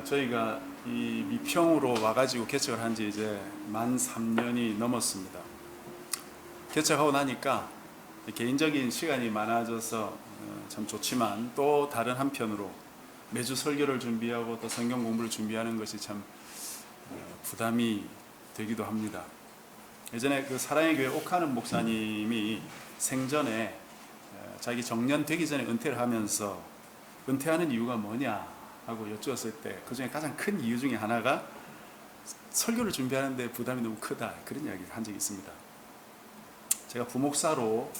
저희가 이 미평으로 와가지고 개척을 한 지 이제 만 3년이 넘었습니다. 개척하고 나니까 개인적인 시간이 많아져서 참 좋지만, 또 다른 한편으로 매주 설교를 준비하고 또 성경 공부를 준비하는 것이 참 부담이 되기도 합니다. 예전에 그 사랑의 교회 옥하는 목사님이 생전에 자기 정년 되기 전에 은퇴를 하면서 은퇴하는 이유가 뭐냐 하고 여쭈었을 때, 그 중에 가장 큰 이유 중에 하나가 설교를 준비하는데 부담이 너무 크다, 그런 이야기를 한 적이 있습니다. 제가 부목사로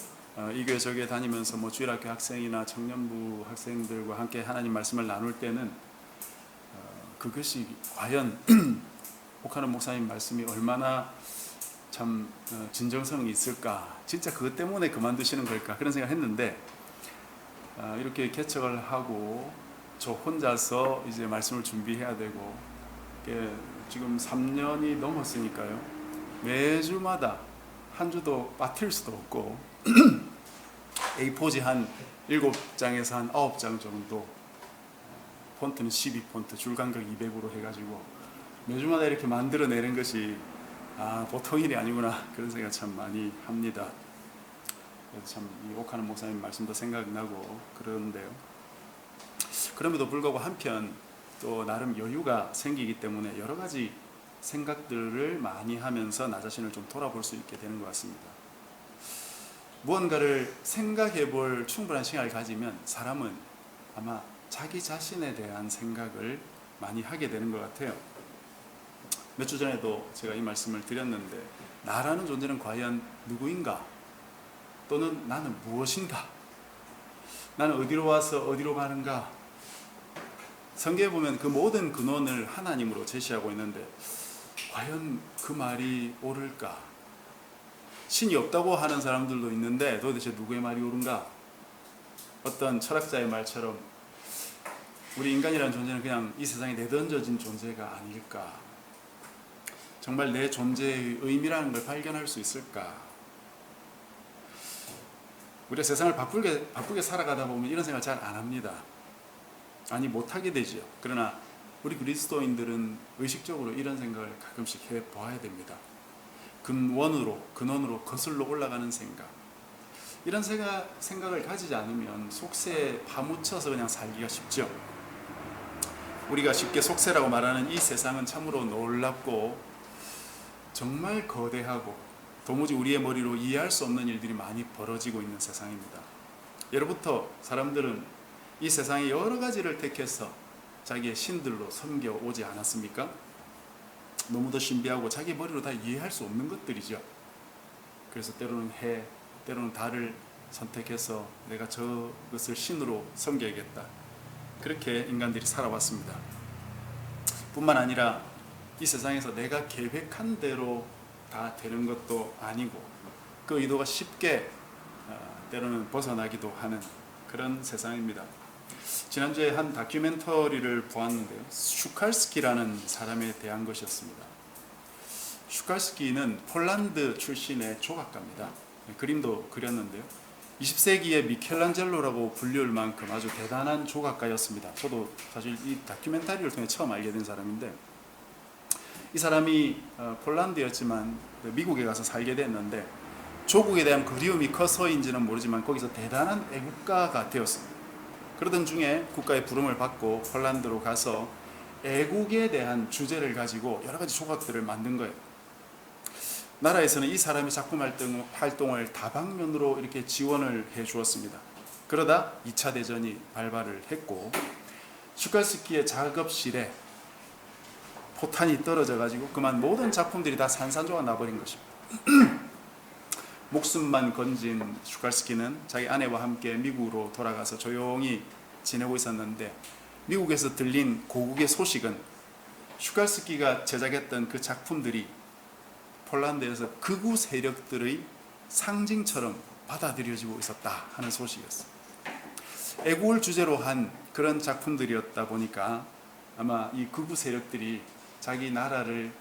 이 교회 저 교회 다니면서 주일학교 학생이나 청년부 학생들과 함께 하나님 말씀을 나눌 때는 그것이 과연 옥하는 목사님 말씀이 얼마나 참 진정성이 있을까, 진짜 그것 때문에 그만두시는 걸까, 그런 생각을 했는데, 이렇게 개척을 하고 저 혼자서 이제 말씀을 준비해야 되고, 지금 3년이 넘었으니까요, 매주마다 한 주도 빠뜨릴 수도 없고 A4지 한 7장에서 한 9장 정도, 폰트는 12폰트, 줄간격 200으로 해가지고 매주마다 이렇게 만들어내는 것이 보통 일이 아니구나, 그런 생각 참 많이 합니다. 그래서 참 이 옥하는 목사님 말씀도 생각나고 그러는데요. 그럼에도 불구하고 한편 또 나름 여유가 생기기 때문에 여러 가지 생각들을 많이 하면서 나 자신을 좀 돌아볼 수 있게 되는 것 같습니다. 무언가를 생각해 볼 충분한 시간을 가지면 사람은 아마 자기 자신에 대한 생각을 많이 하게 되는 것 같아요. 몇 주 전에도 제가 이 말씀을 드렸는데, 나라는 존재는 과연 누구인가? 또는 나는 무엇인가? 나는 어디로 와서 어디로 가는가? 성경에 보면 그 모든 근원을 하나님으로 제시하고 있는데, 과연 그 말이 옳을까? 신이 없다고 하는 사람들도 있는데 도대체 누구의 말이 옳은가? 어떤 철학자의 말처럼 우리 인간이라는 존재는 그냥 이 세상에 내던져진 존재가 아닐까? 정말 내 존재의 의미라는 걸 발견할 수 있을까? 우리가 세상을 바쁘게 살아가다 보면 이런 생각을 잘 안 합니다. 아니, 못하게 되죠. 그러나 우리 그리스도인들은 의식적으로 이런 생각을 가끔씩 해봐야 됩니다. 근원으로 거슬러 올라가는 생각, 이런 생각을 가지지 않으면 속세에 파묻혀서 그냥 살기가 쉽죠. 우리가 쉽게 속세라고 말하는 이 세상은 참으로 놀랍고 정말 거대하고 도무지 우리의 머리로 이해할 수 없는 일들이 많이 벌어지고 있는 세상입니다. 예로부터 사람들은 이 세상의 여러 가지를 택해서 자기의 신들로 섬겨오지 않았습니까? 너무도 신비하고 자기 머리로 다 이해할 수 없는 것들이죠. 그래서 때로는 해, 때로는 달을 선택해서 내가 저것을 신으로 섬겨야겠다, 그렇게 인간들이 살아왔습니다. 뿐만 아니라 이 세상에서 내가 계획한 대로 다 되는 것도 아니고, 그 의도가 쉽게 때로는 벗어나기도 하는 그런 세상입니다. 지난주에 한 다큐멘터리를 보았는데요, 슈칼스키라는 사람에 대한 것이었습니다. 슈칼스키는 폴란드 출신의 조각가입니다. 그림도 그렸는데요, 20세기의 미켈란젤로라고 불릴 만큼 아주 대단한 조각가였습니다. 저도 사실 이 다큐멘터리를 통해 처음 알게 된 사람인데, 이 사람이 폴란드였지만 미국에 가서 살게 됐는데, 조국에 대한 그리움이 커서인지는 모르지만 거기서 대단한 애국가가 되었습니다. 그러던 중에 국가의 부름을 받고 폴란드로 가서 애국에 대한 주제를 가지고 여러 가지 조각들을 만든 거예요. 나라에서는 이 사람의 작품 활동을 다방면으로 이렇게 지원을 해 주었습니다. 그러다 2차 대전이 발발을 했고, 슈칼스키의 작업실에 포탄이 떨어져 가지고 그만 모든 작품들이 다 산산조각 나버린 것입니다. 목숨만 건진 슈칼스키는 자기 아내와 함께 미국으로 돌아가서 조용히 지내고 있었는데, 미국에서 들린 고국의 소식은 슈칼스키가 제작했던 그 작품들이 폴란드에서 극우 세력들의 상징처럼 받아들여지고 있었다 하는 소식이었어요. 애국을 주제로 한 그런 작품들이었다 보니까 아마 이 극우 세력들이 자기 나라를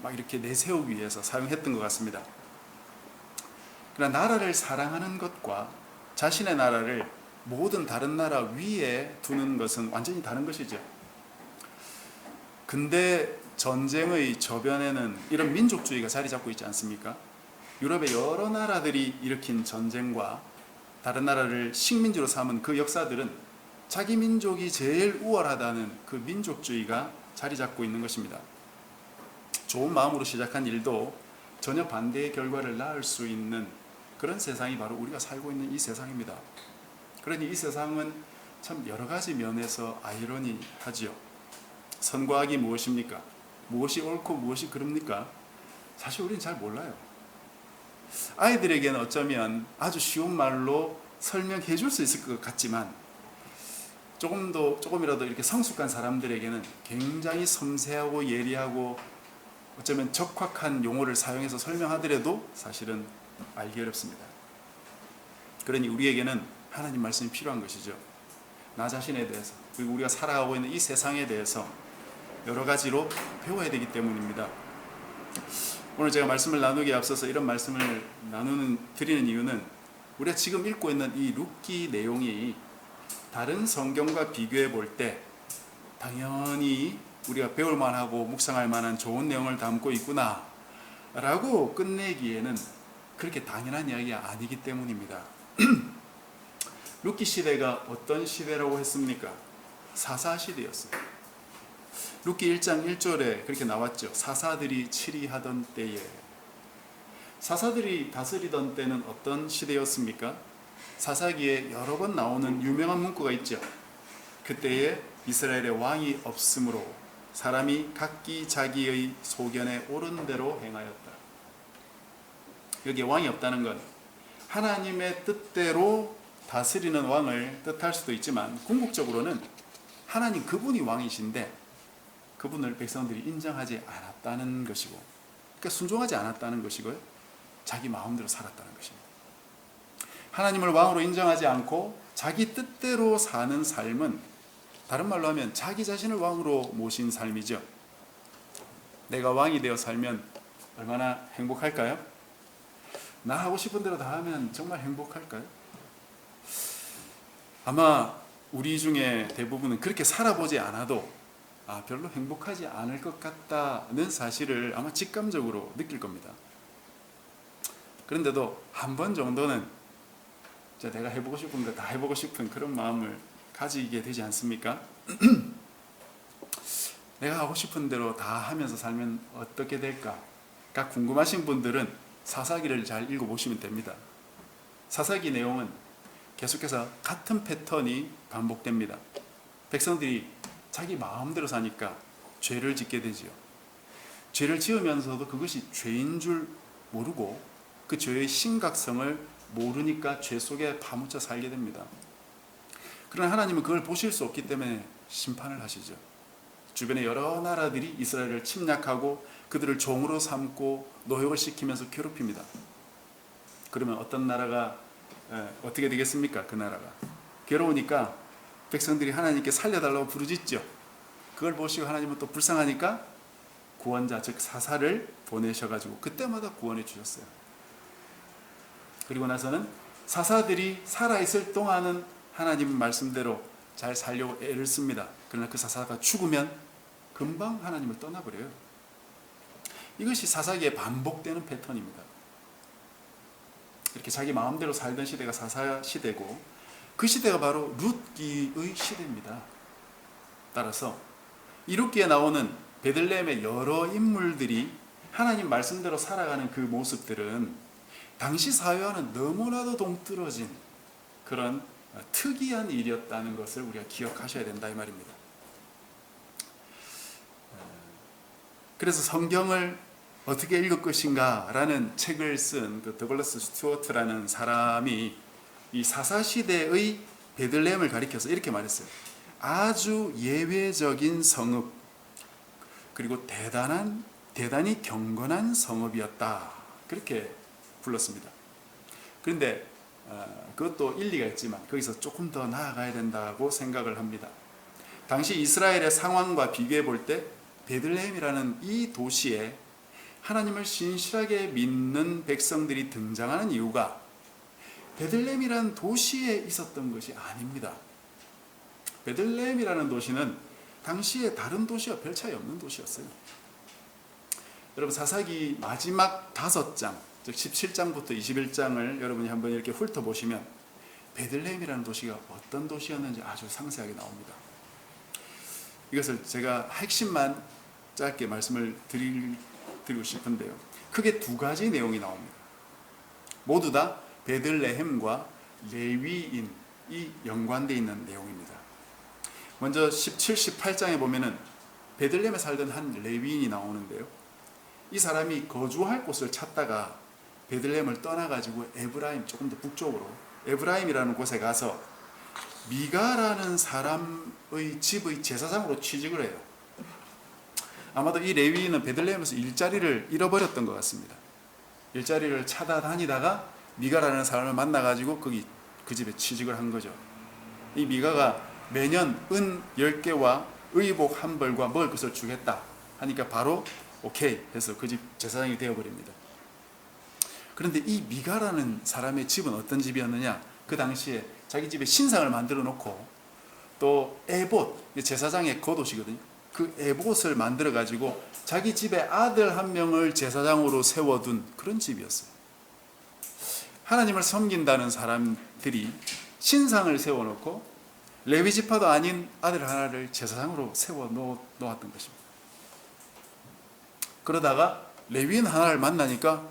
막 이렇게 내세우기 위해서 사용했던 것 같습니다. 그러나 나라를 사랑하는 것과 자신의 나라를 모든 다른 나라 위에 두는 것은 완전히 다른 것이죠. 근대 전쟁의 저변에는 이런 민족주의가 자리 잡고 있지 않습니까? 유럽의 여러 나라들이 일으킨 전쟁과 다른 나라를 식민지로 삼은 그 역사들은 자기 민족이 제일 우월하다는 그 민족주의가 자리 잡고 있는 것입니다. 좋은 마음으로 시작한 일도 전혀 반대의 결과를 낳을 수 있는 그런 세상이 바로 우리가 살고 있는 이 세상입니다. 그러니 이 세상은 참 여러 가지 면에서 아이러니하지요. 선과 악이 무엇입니까? 무엇이 옳고 무엇이 그릅니까? 사실 우리는 잘 몰라요. 아이들에게는 어쩌면 아주 쉬운 말로 설명해 줄 수 있을 것 같지만 조금이라도 이렇게 성숙한 사람들에게는 굉장히 섬세하고 예리하고 어쩌면 적확한 용어를 사용해서 설명하더라도 사실은 알기 어렵습니다. 그러니 우리에게는 하나님 말씀이 필요한 것이죠. 나 자신에 대해서, 그리고 우리가 살아가고 있는 이 세상에 대해서 여러 가지로 배워야 되기 때문입니다. 오늘 제가 말씀을 나누기에 앞서서 이런 말씀을 드리는 이유는 우리가 지금 읽고 있는 이 룻기 내용이 다른 성경과 비교해 볼 때 당연히 우리가 배울 만하고 묵상할 만한 좋은 내용을 담고 있구나 라고 끝내기에는 그렇게 당연한 이야기가 아니기 때문입니다. 룻기 시대가 어떤 시대라고 했습니까? 사사시대였어요. 룻기 1장 1절에 그렇게 나왔죠. 사사들이 치리하던 때에. 사사들이 다스리던 때는 어떤 시대였습니까? 사사기에 여러 번 나오는 유명한 문구가 있죠. 그때에 이스라엘의 왕이 없으므로 사람이 각기 자기의 소견에 옳은 대로 행하였다. 여기에 왕이 없다는 건 하나님의 뜻대로 다스리는 왕을 뜻할 수도 있지만 궁극적으로는 하나님 그분이 왕이신데 그분을 백성들이 인정하지 않았다는 것이고, 그러니까 순종하지 않았다는 것이고요, 자기 마음대로 살았다는 것입니다. 하나님을 왕으로 인정하지 않고 자기 뜻대로 사는 삶은 다른 말로 하면 자기 자신을 왕으로 모신 삶이죠. 내가 왕이 되어 살면 얼마나 행복할까요? 나 하고 싶은 대로 다 하면 정말 행복할까요? 아마 우리 중에 대부분은 그렇게 살아보지 않아도 별로 행복하지 않을 것 같다는 사실을 아마 직감적으로 느낄 겁니다. 그런데도 한 번 정도는 내가 해보고 싶은 거 다 해보고 싶은 그런 마음을 가지게 되지 않습니까? 내가 하고 싶은 대로 다 하면서 살면 어떻게 될까? 궁금하신 분들은 사사기를 잘 읽어보시면 됩니다. 사사기 내용은 계속해서 같은 패턴이 반복됩니다. 백성들이 자기 마음대로 사니까 죄를 짓게 되지요. 죄를 지으면서도 그것이 죄인 줄 모르고 그 죄의 심각성을 모르니까 죄 속에 파묻혀 살게 됩니다. 그러나 하나님은 그걸 보실 수 없기 때문에 심판을 하시죠. 주변의 여러 나라들이 이스라엘을 침략하고 그들을 종으로 삼고 노역을 시키면서 괴롭힙니다. 그러면 어떤 나라가 어떻게 되겠습니까? 그 나라가 괴로우니까 백성들이 하나님께 살려달라고 부르짖죠. 그걸 보시고 하나님은 또 불쌍하니까 구원자, 즉 사사를 보내셔가지고 그때마다 구원해 주셨어요. 그리고 나서는 사사들이 살아있을 동안은 하나님 말씀대로 잘 살려고 애를 씁니다. 그러나 그 사사가 죽으면 금방 하나님을 떠나버려요. 이것이 사사기에 반복되는 패턴입니다. 이렇게 자기 마음대로 살던 시대가 사사 시대고 그 시대가 바로 룻기의 시대입니다. 따라서 이 룻기에 나오는 베들레헴의 여러 인물들이 하나님 말씀대로 살아가는 그 모습들은 당시 사회와는 너무나도 동떨어진 그런 특이한 일이었다는 것을 우리가 기억하셔야 된다 이 말입니다. 그래서 성경을 어떻게 읽을 것인가 라는 책을 쓴 그 더글라스 스튜어트라는 사람이 이 사사시대의 베들레헴을 가리켜서 이렇게 말했어요. 아주 예외적인 성읍, 그리고 대단히 경건한 성읍이었다, 그렇게 불렀습니다. 그런데 그것도 일리가 있지만 거기서 조금 더 나아가야 된다고 생각을 합니다. 당시 이스라엘의 상황과 비교해 볼 때 베들레헴이라는 이 도시에 하나님을 신실하게 믿는 백성들이 등장하는 이유가 베들레헴이라는 도시에 있었던 것이 아닙니다. 베들레헴이라는 도시는 당시에 다른 도시와 별 차이 없는 도시였어요. 여러분 사사기 마지막 5장, 즉 17장부터 21장을 여러분이 한번 이렇게 훑어보시면 베들레헴이라는 도시가 어떤 도시였는지 아주 상세하게 나옵니다. 이것을 제가 핵심만 짧게 말씀을 드리고 싶은데요. 크게 2가지 내용이 나옵니다. 모두 다 베들레헴과 레위인이 연관되어 있는 내용입니다. 먼저 17, 18장에 보면은 베들레헴에 살던 한 레위인이 나오는데요. 이 사람이 거주할 곳을 찾다가 베들레헴을 떠나가지고 에브라임, 조금 더 북쪽으로 에브라임이라는 곳에 가서 미가라는 사람의 집의 제사장으로 취직을 해요. 아마도 이 레위인은 베들레헴에서 일자리를 잃어버렸던 것 같습니다. 일자리를 찾아다니다가 미가라는 사람을 만나가지고 그 집에 취직을 한 거죠. 이 미가가 매년 은 10개와 의복 한 벌과 먹을 것을 주겠다 하니까 바로 오케이 해서 그 집 제사장이 되어버립니다. 그런데 이 미가라는 사람의 집은 어떤 집이었느냐? 그 당시에 자기 집에 신상을 만들어 놓고 또 에봇, 제사장의 겉옷이거든요. 그 에봇을 만들어 가지고 자기 집에 아들 한 명을 제사장으로 세워둔 그런 집이었어요. 하나님을 섬긴다는 사람들이 신상을 세워놓고 레위 지파도 아닌 아들 하나를 제사장으로 세워 놓았던 것입니다. 그러다가 레위인 하나를 만나니까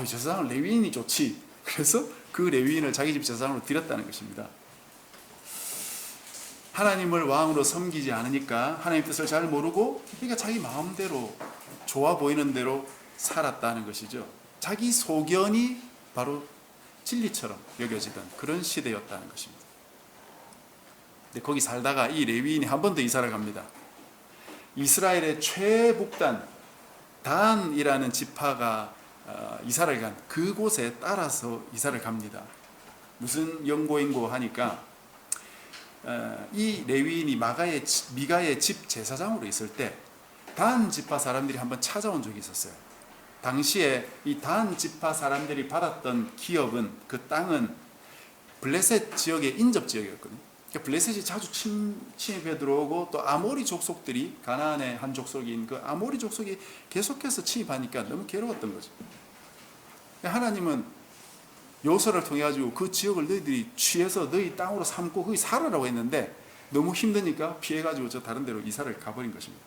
제사장은 레위인이 좋지. 그래서 그 레위인을 자기 집 제사장으로 드렸다는 것입니다. 하나님을 왕으로 섬기지 않으니까 하나님 뜻을 잘 모르고 그러니까 자기 마음대로 좋아 보이는 대로 살았다는 것이죠. 자기 소견이 바로 진리처럼 여겨지던 그런 시대였다는 것입니다. 근데 거기 살다가 이 레위인이 한 번 더 이사를 갑니다. 이스라엘의 최북단 단이라는 지파가 이사를 간 그곳에 따라서 이사를 갑니다. 무슨 연고인고 하니까 이 레위인이 미가의 집 제사장으로 있을 때 단 지파 사람들이 한번 찾아온 적이 있었어요. 당시에 이 단 지파 사람들이 받았던 기업은 그 땅은 블레셋 지역의 인접 지역이었거든요. 그러니까 블레셋이 자주 침입해 들어오고 또 아모리 족속들이 가나안의 한 족속인 그 아모리 족속이 계속해서 침입하니까 너무 괴로웠던 거죠. 하나님은 요소를 통해 가지고 그 지역을 너희들이 취해서 너희 땅으로 삼고 거기 살아라고 했는데 너무 힘드니까 피해 가지고 저 다른 데로 이사를 가버린 것입니다.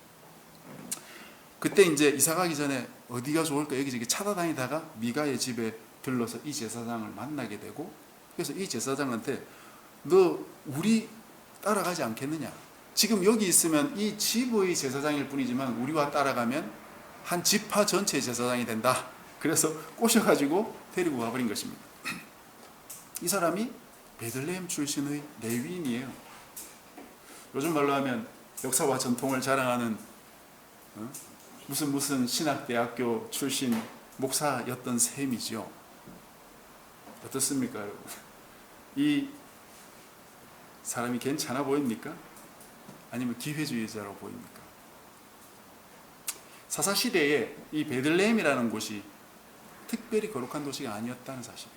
그때 이제 이사 가기 전에 어디가 좋을까 여기저기 찾아다니다가 미가의 집에 들러서 이 제사장을 만나게 되고 그래서 이 제사장한테 너 우리 따라가지 않겠느냐? 지금 여기 있으면 이 집의 제사장일 뿐이지만 우리와 따라가면 한 지파 전체의 제사장이 된다. 그래서 꼬셔가지고 데리고 가버린 것입니다. 이 사람이 베들레헴 출신의 레위인이에요. 요즘 말로 하면 역사와 전통을 자랑하는 무슨 신학대학교 출신 목사였던 셈이죠. 어떻습니까, 여러분? 이 사람이 괜찮아 보입니까? 아니면 기회주의자로 보입니까? 사사시대에 이 베들레헴이라는 곳이 특별히 거룩한 도시가 아니었다는 사실.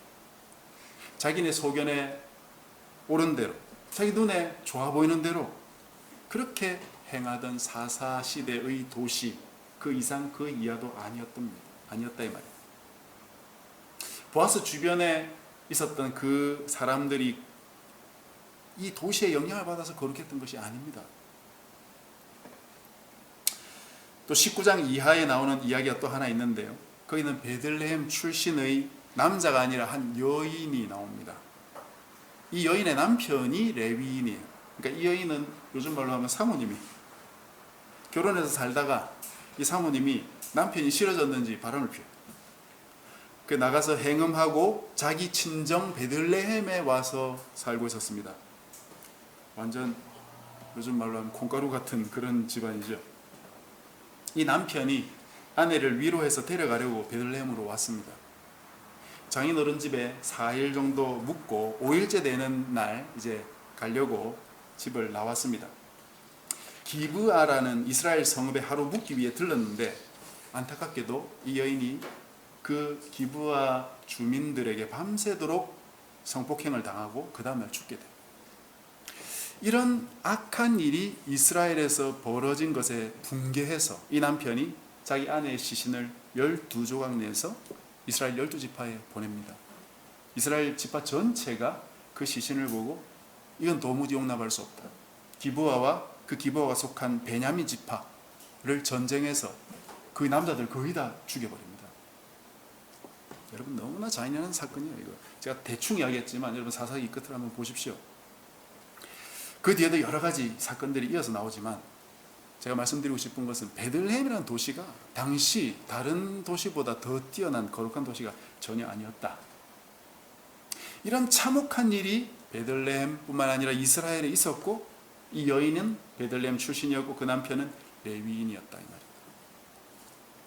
자기네 소견에 옳은 대로, 자기 눈에 좋아 보이는 대로 그렇게 행하던 사사시대의 도시, 그 이상 그 이하도 아니었다 이 말이에요. 보아스 주변에 있었던 그 사람들이 이 도시의 영향을 받아서 거룩했던 것이 아닙니다. 또 19장 이하에 나오는 이야기가 또 하나 있는데요. 거기는 베들레헴 출신의 남자가 아니라 한 여인이 나옵니다. 이 여인의 남편이 레위인이에요. 그러니까 이 여인은 요즘 말로 하면 사모님이 결혼해서 살다가 이 사모님이 남편이 싫어졌는지 바람을 피워요. 그 나가서 행음하고 자기 친정 베들레헴에 와서 살고 있었습니다. 완전 요즘 말로 하면 콩가루 같은 그런 집안이죠. 이 남편이 아내를 위로해서 데려가려고 베들레헴으로 왔습니다. 장인어른 집에 4일 정도 묵고 5일째 되는 날 이제 가려고 집을 나왔습니다. 기브아라는 이스라엘 성읍에 하루 묵기 위해 들렀는데 안타깝게도 이 여인이 그 기브아 주민들에게 밤새도록 성폭행을 당하고 그 다음날 죽게 돼요. 이런 악한 일이 이스라엘에서 벌어진 것에 분개해서 이 남편이 자기 아내의 시신을 12조각 내서 이스라엘 12지파에 보냅니다. 이스라엘 지파 전체가 그 시신을 보고 이건 도무지 용납할 수 없다. 기브아와 그 기브아가 속한 베냐민 지파를 전쟁해서 그 남자들 거의 다 죽여버립니다. 여러분 너무나 잔인한 사건이에요. 이거 제가 대충 이야기했지만 여러분 사사기 끝을 한번 보십시오. 그 뒤에도 여러 가지 사건들이 이어서 나오지만 제가 말씀드리고 싶은 것은 베들레헴이라는 도시가 당시 다른 도시보다 더 뛰어난 거룩한 도시가 전혀 아니었다. 이런 참혹한 일이 베들레헴뿐만 아니라 이스라엘에 있었고 이 여인은 베들레헴 출신이었고 그 남편은 레위인이었다 이 말입니다.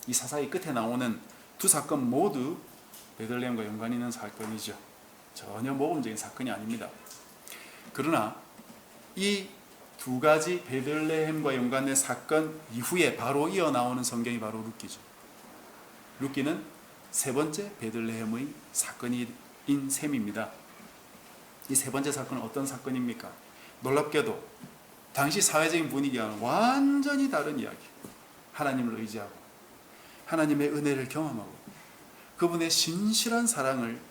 이 사사기 끝에 나오는 두 사건 모두 베들레헴과 연관이 있는 사건이죠. 전혀 모범적인 사건이 아닙니다. 그러나 이 두 가지 베들레헴과 연관된 사건 이후에 바로 이어 나오는 성경이 바로 룻기죠. 룻기는 세 번째 베들레헴의 사건인 셈입니다. 이 세 번째 사건은 어떤 사건입니까? 놀랍게도 당시 사회적인 분위기와는 완전히 다른 이야기. 하나님을 의지하고 하나님의 은혜를 경험하고 그분의 신실한 사랑을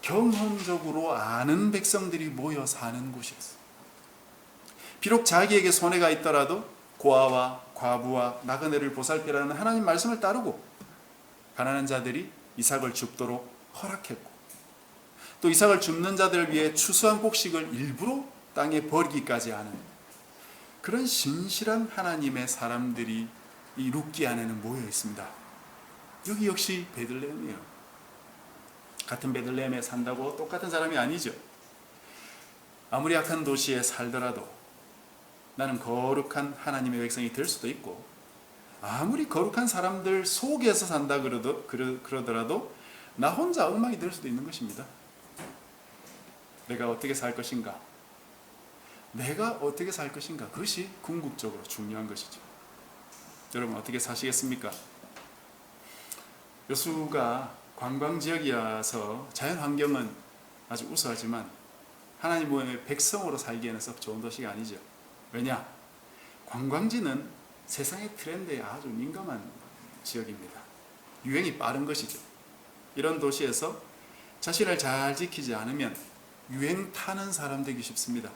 경험적으로 아는 백성들이 모여 사는 곳이었어요. 비록 자기에게 손해가 있더라도 고아와 과부와 나그네를 보살피라는 하나님 말씀을 따르고 가난한 자들이 이삭을 줍도록 허락했고 또 이삭을 줍는 자들을 위해 추수한 곡식을 일부러 땅에 버리기까지 하는 그런 신실한 하나님의 사람들이 이 룻기 안에는 모여 있습니다. 여기 역시 베들레헴이에요. 같은 베들레헴에 산다고 똑같은 사람이 아니죠. 아무리 악한 도시에 살더라도 나는 거룩한 하나님의 백성이 될 수도 있고 아무리 거룩한 사람들 속에서 산다 그러더라도 나 혼자 엉망이 될 수도 있는 것입니다. 내가 어떻게 살 것인가? 내가 어떻게 살 것인가? 그것이 궁극적으로 중요한 것이죠. 여러분 어떻게 사시겠습니까? 여수가 관광지역이라서 자연환경은 아주 우수하지만 하나님의 백성으로 살기에는 썩 좋은 도시가 아니죠. 왜냐? 관광지는 세상의 트렌드에 아주 민감한 지역입니다. 유행이 빠른 것이죠. 이런 도시에서 자신을 잘 지키지 않으면 유행 타는 사람 되기 쉽습니다.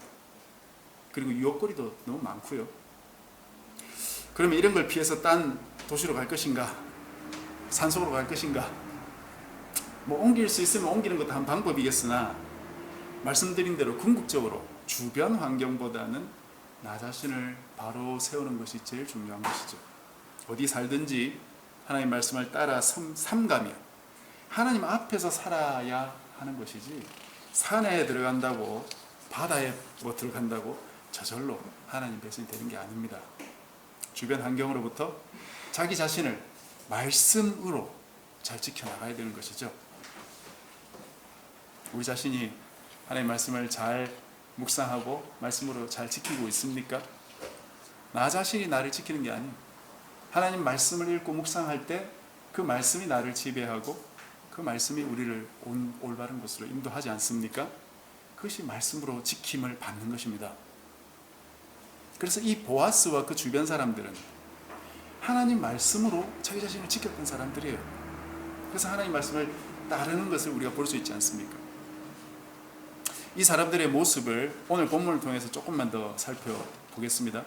그리고 유혹거리도 너무 많고요. 그러면 이런 걸 피해서 딴 도시로 갈 것인가? 산속으로 갈 것인가? 뭐 옮길 수 있으면 옮기는 것도 한 방법이겠으나 말씀드린 대로 궁극적으로 주변 환경보다는 나 자신을 바로 세우는 것이 제일 중요한 것이죠. 어디 살든지 하나님 말씀을 따라 삼가며 하나님 앞에서 살아야 하는 것이지 산에 들어간다고 바다에 들어간다고 저절로 하나님 백성이 되는 게 아닙니다. 주변 환경으로부터 자기 자신을 말씀으로 잘 지켜나가야 되는 것이죠. 우리 자신이 하나님 말씀을 잘 묵상하고 말씀으로 잘 지키고 있습니까? 나 자신이 나를 지키는 게 아니에요. 하나님 말씀을 읽고 묵상할 때 그 말씀이 나를 지배하고 그 말씀이 우리를 올바른 곳으로 인도하지 않습니까? 그것이 말씀으로 지킴을 받는 것입니다. 그래서 이 보아스와 그 주변 사람들은 하나님 말씀으로 자기 자신을 지켰던 사람들이에요. 그래서 하나님 말씀을 따르는 것을 우리가 볼 수 있지 않습니까? 이 사람들의 모습을 오늘 본문을 통해서 조금만 더 살펴보겠습니다.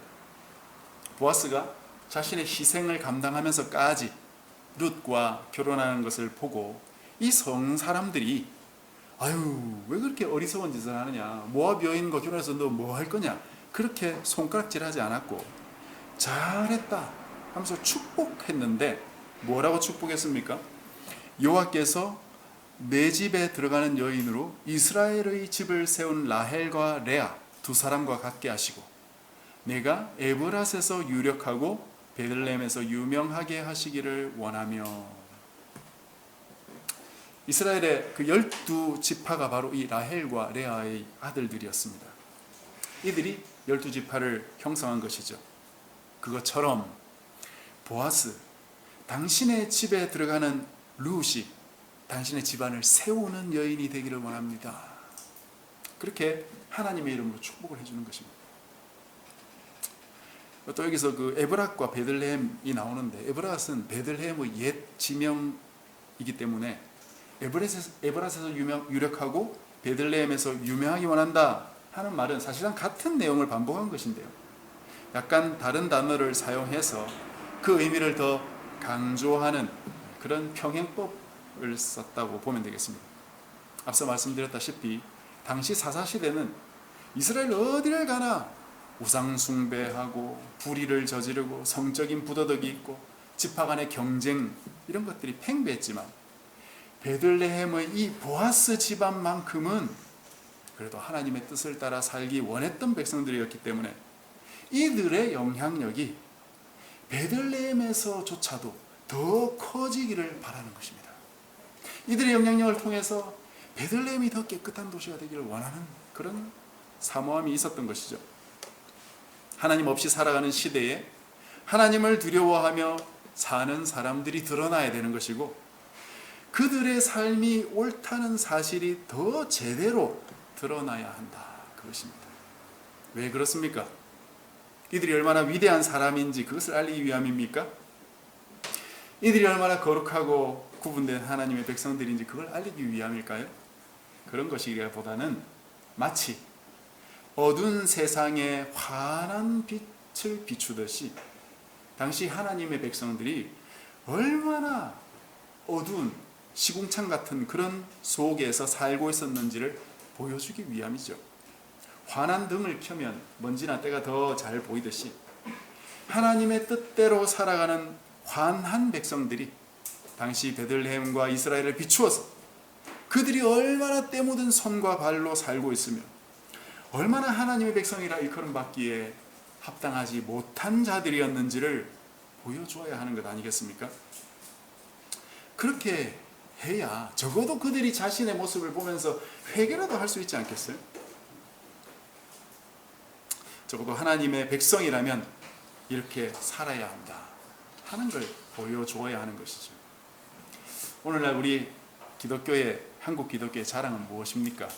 보아스가 자신의 희생을 감당하면서까지 룻과 결혼하는 것을 보고 이 성 사람들이 아유 왜 그렇게 어리석은 짓을 하느냐, 모압 여인과 결혼해서 너 뭐 할 거냐, 그렇게 손가락질하지 않았고 잘했다 하면서 축복했는데 뭐라고 축복했습니까? 여호와께서 내 집에 들어가는 여인으로 이스라엘의 집을 세운 라헬과 레아 두 사람과 같게 하시고 내가 에브랏에서 유력하고 베들레헴에서 유명하게 하시기를 원하며. 이스라엘의 그 12지파가 바로 이 라헬과 레아의 아들들이었습니다. 이들이 12지파를 형성한 것이죠. 그것처럼 보아스, 당신의 집에 들어가는 룻이 당신의 집안을 세우는 여인이 되기를 원합니다. 그렇게 하나님의 이름으로 축복을 해주는 것입니다. 또 여기서 그 에브랏과 베들레헴이 나오는데, 에브랏은 베들레헴의 옛 지명이기 때문에 에브랏에서 유력하고 베들레헴에서 유명하기 원한다 하는 말은 사실상 같은 내용을 반복한 것인데요, 약간 다른 단어를 사용해서 그 의미를 더 강조하는 그런 평행법을 썼다고 보면 되겠습니다. 앞서 말씀드렸다시피 당시 사사시대는 이스라엘 어디를 가나 우상 숭배하고 불의를 저지르고 성적인 부도덕이 있고 지파 간의 경쟁, 이런 것들이 팽배했지만 베들레헴의 이 보아스 집안만큼은 그래도 하나님의 뜻을 따라 살기 원했던 백성들이었기 때문에 이들의 영향력이 베들레헴에서조차도 더 커지기를 바라는 것입니다. 이들의 영향력을 통해서 베들레헴이 더 깨끗한 도시가 되기를 원하는 그런 사모함이 있었던 것이죠. 하나님 없이 살아가는 시대에 하나님을 두려워하며 사는 사람들이 드러나야 되는 것이고, 그들의 삶이 옳다는 사실이 더 제대로 드러나야 한다, 그것입니다. 왜 그렇습니까? 이들이 얼마나 위대한 사람인지 그것을 알리기 위함입니까? 이들이 얼마나 거룩하고 구분된 하나님의 백성들인지 그걸 알리기 위함일까요? 그런 것이기보다는 마치 어두운 세상에 환한 빛을 비추듯이 당시 하나님의 백성들이 얼마나 어두운 시궁창 같은 그런 속에서 살고 있었는지를 보여주기 위함이죠. 환한 등을 켜면 먼지나 때가 더 잘 보이듯이 하나님의 뜻대로 살아가는 환한 백성들이 당시 베들레헴과 이스라엘을 비추어서 그들이 얼마나 때 묻은 손과 발로 살고 있으며 얼마나 하나님의 백성이라 일컬음받기에 합당하지 못한 자들이었는지를 보여주어야 하는 것 아니겠습니까? 그렇게 해야 적어도 그들이 자신의 모습을 보면서 회개라도 할 수 있지 않겠어요? 적어도 하나님의 백성이라면 이렇게 살아야 한다 하는 걸 보여주어야 하는 것이죠. 오늘날 우리 기독교의, 한국 기독교의 자랑은 무엇입니까?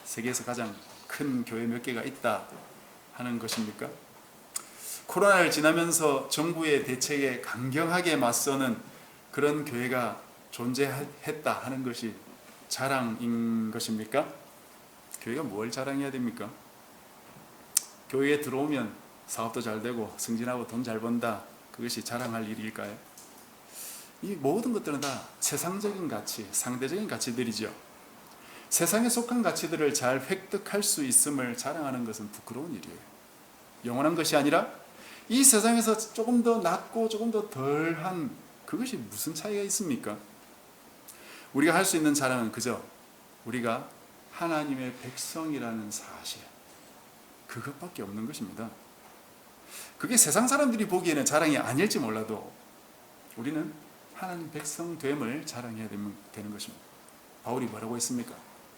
세계에서 가장 큰 교회 몇 개가 있다 하는 것입니까? 코로나를 지나면서 정부의 대책에 강경하게 맞서는 그런 교회가 존재했다 하는 것이 자랑인 것입니까? 교회가 뭘 자랑해야 됩니까? 교회에 들어오면 사업도 잘 되고 승진하고 돈 잘 번다, 그것이 자랑할 일일까요? 이 모든 것들은 다 세상적인 가치, 상대적인 가치들이죠. 세상에 속한 가치들을 잘 획득할 수 있음을 자랑하는 것은 부끄러운 일이에요. 영원한 것이 아니라 이 세상에서 조금 더 낮고 조금 더 덜한 그것이 무슨 차이가 있습니까? 우리가 할 수 있는 자랑은 그저 우리가 하나님의 백성이라는 사실, 그것밖에 없는 것입니다. 그게 세상 사람들이 보기에는 자랑이 아닐지 몰라도 우리는 하나님 백성됨을 자랑해야 되는 것입니다. 바울이 뭐라고 했습니까?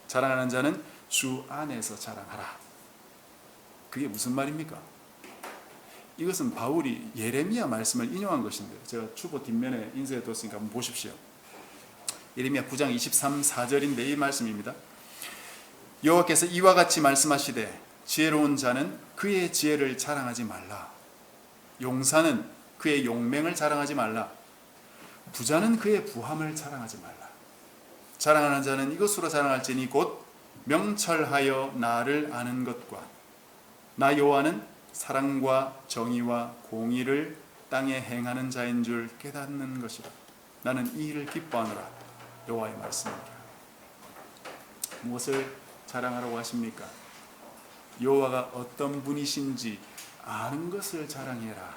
자랑하는 자는 주 안에서 자랑하라. 그게 무슨 말입니까? 이것은 바울이 예레미야 말씀을 인용한 것인데, 제가 추보 뒷면에 인쇄해 뒀으니까 한번 보십시오. 예레미야 9장 23, 4절인데 이 말씀입니다. 여호와께서 이와 같이 말씀하시되 지혜로운 자는 그의 지혜를 자랑하지 말라. 용사는 그의 용맹을 자랑하지 말라. 부자는 그의 부함을 자랑하지 말라. 자랑하는 자는 이것으로 자랑할지니 곧 명철하여 나를 아는 것과 나 여호와는 사랑과 정의와 공의를 땅에 행하는 자인 줄 깨닫는 것이라. 나는 이 일을 기뻐하노라. 여호와의 말씀입니다. 무엇을 자랑하라고 하십니까? 여호와가 어떤 분이신지 아는 것을 자랑해라.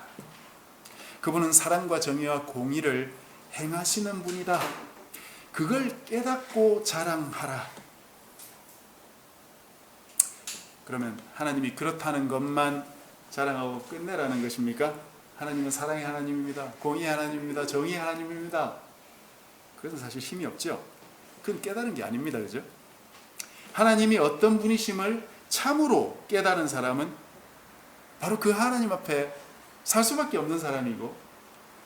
그분은 사랑과 정의와 공의를 행하시는 분이다. 그걸 깨닫고 자랑하라. 그러면 하나님이 그렇다는 것만 자랑하고 끝내라는 것입니까? 하나님은 사랑의 하나님입니다. 공의의 하나님입니다. 정의의 하나님입니다. 그래서 사실 힘이 없죠. 그건 깨달은 게 아닙니다. 그죠? 하나님이 어떤 분이심을 참으로 깨달은 사람은 바로 그 하나님 앞에 살 수밖에 없는 사람이고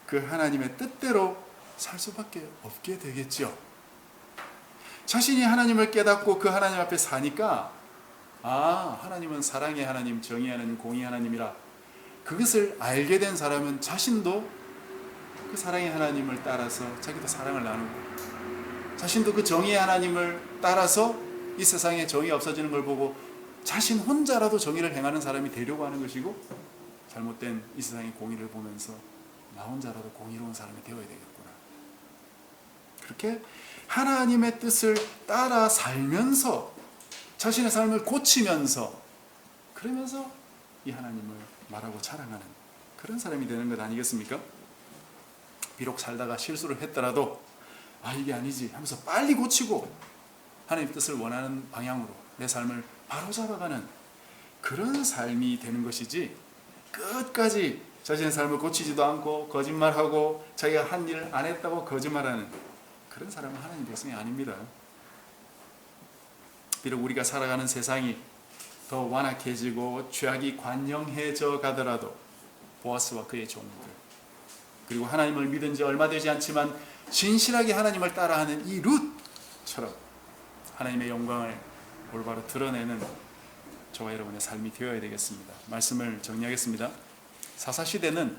그 하나님의 뜻대로 살 수밖에 없게 되겠죠. 자신이 하나님을 깨닫고 그 하나님 앞에 사니까 하나님은 사랑의 하나님, 정의의 하나님, 공의의 하나님이라 그것을 알게 된 사람은 자신도 그 사랑의 하나님을 따라서 자기도 사랑을 나누고, 자신도 그 정의의 하나님을 따라서 이 세상에 정의 없어지는 걸 보고 자신 혼자라도 정의를 행하는 사람이 되려고 하는 것이고, 잘못된 이 세상의 공의를 보면서 나 혼자라도 공의로운 사람이 되어야 되겠구나. 그렇게 하나님의 뜻을 따라 살면서 자신의 삶을 고치면서, 그러면서 이 하나님을 말하고 자랑하는 그런 사람이 되는 것 아니겠습니까? 비록 살다가 실수를 했더라도 이게 아니지 하면서 빨리 고치고 하나님의 뜻을 원하는 방향으로 내 삶을 바로잡아가는 그런 삶이 되는 것이지, 끝까지 자신의 삶을 고치지도 않고 거짓말하고 자기가 한 일을 안 했다고 거짓말하는 그런 사람은 하나님 백성이 아닙니다. 비록 우리가 살아가는 세상이 더 완악해지고 죄악이 관영해져 가더라도 보아스와 그의 종들, 그리고 하나님을 믿은 지 얼마 되지 않지만 진실하게 하나님을 따라하는 이 룻처럼 하나님의 영광을 올바로 드러내는 저와 여러분의 삶이 되어야 되겠습니다. 말씀을 정리하겠습니다. 사사시대는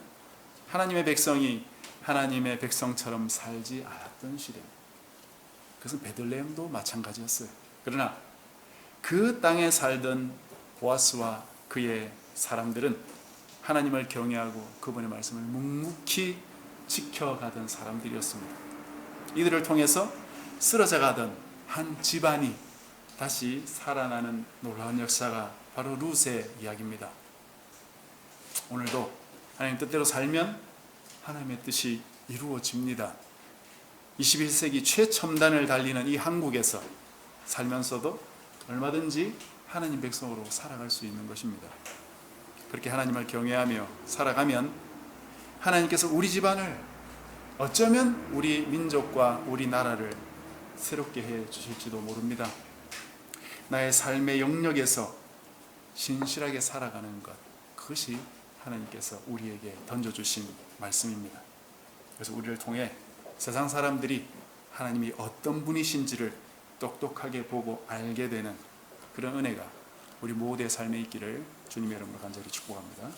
하나님의 백성이 하나님의 백성처럼 살지 않았던 시대입니다. 그것은 베들레헴도 마찬가지였어요. 그러나 그 땅에 살던 보아스와 그의 사람들은 하나님을 경외하고 그분의 말씀을 묵묵히 지켜가던 사람들이었습니다. 이들을 통해서 쓰러져 가던 한 집안이 다시 살아나는 놀라운 역사가 바로 룻의 이야기입니다. 오늘도 하나님 뜻대로 살면 하나님의 뜻이 이루어집니다. 21세기 최첨단을 달리는 이 한국에서 살면서도 얼마든지 하나님 백성으로 살아갈 수 있는 것입니다. 그렇게 하나님을 경외하며 살아가면 하나님께서 우리 집안을, 어쩌면 우리 민족과 우리 나라를 새롭게 해 주실지도 모릅니다. 나의 삶의 영역에서 신실하게 살아가는 것, 그것이 하나님께서 우리에게 던져주신 말씀입니다. 그래서 우리를 통해 세상 사람들이 하나님이 어떤 분이신지를 똑똑하게 보고 알게 되는 그런 은혜가 우리 모두의 삶에 있기를 주님의 이름으로 간절히 축복합니다.